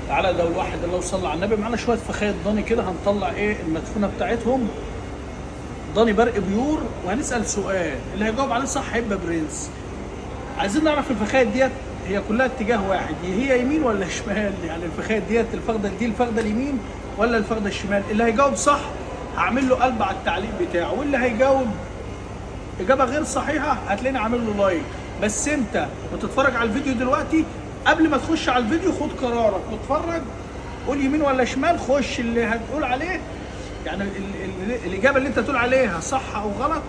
تعالى ده الواحد اللي صلى على النبي. معانا شويه فخاية ضاني كده، هنطلع ايه المدفونه بتاعتهم، ضاني برق بيور، وهنسال سؤال اللي هيجاوب عليه صح هيبقى برنس. عايزين نعرف الفخاية ديت هي كلها اتجاه واحد، هي يمين ولا شمال؟ يعني الفخاية ديت الفخده دي الفخده اليمين ولا الفخده الشمال؟ اللي هيجاوب صح هعمل له قلب على التعليق بتاعه، واللي هيجاوب اجابه غير صحيحه هتلاقيني عامل له لايك. بس انت بتتفرج على الفيديو دلوقتي، قبل ما تخش على الفيديو خد قرارك واتفرج، قول يمين ولا شمال. خش اللي هتقول عليه، يعني الاجابه اللي انت تقول عليها صح او غلط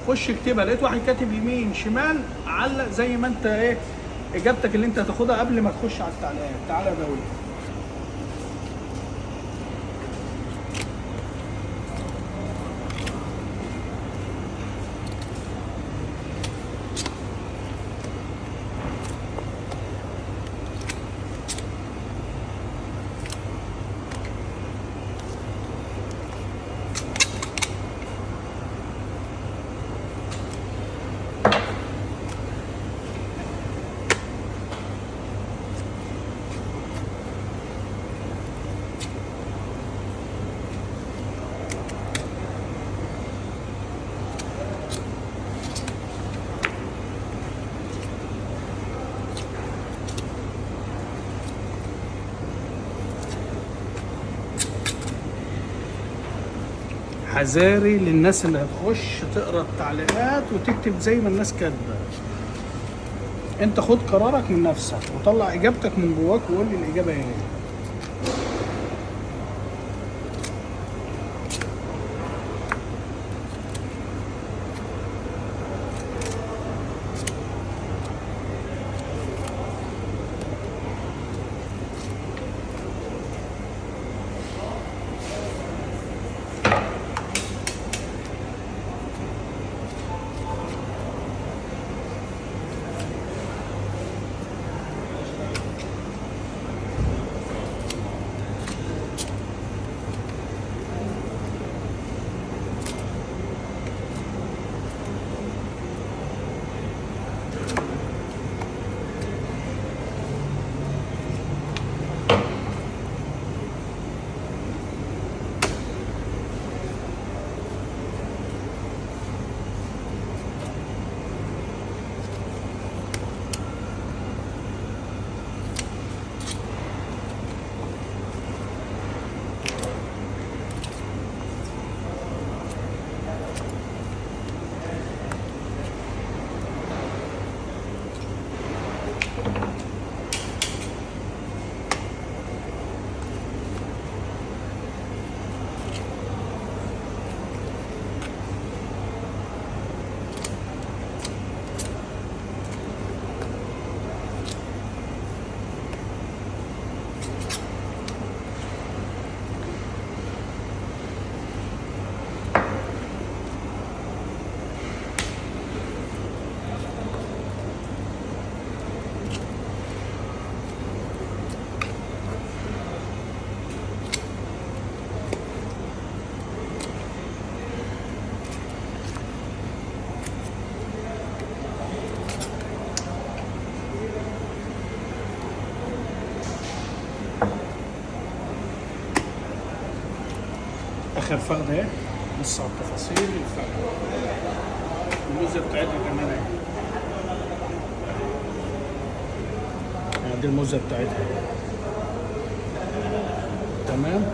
خش اكتبها. لقيت واحد كاتب يمين شمال، علق زي ما انت ايه اجابتك اللي انت هتاخدها قبل ما تخش على التعليقات. تعالى يا دولي. حذاري للناس اللي هتخش تقرا التعليقات وتكتب زي ما الناس كاتبه. انت خد قرارك من نفسك وطلع اجابتك من جواك وقول لي الاجابه ايه. اخر فخده اهي، بص على التفاصيل الفخده، الموزه بتاعتها كمان اهي. دي الموزه بتاعتها تمام.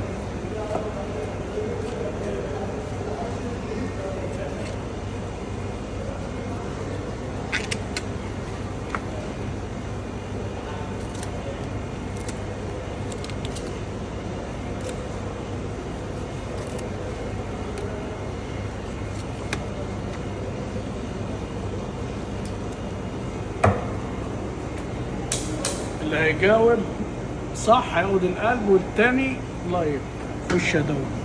اللي هيجاوب صح هياخد القلب والتاني لايك. خش يا دولي.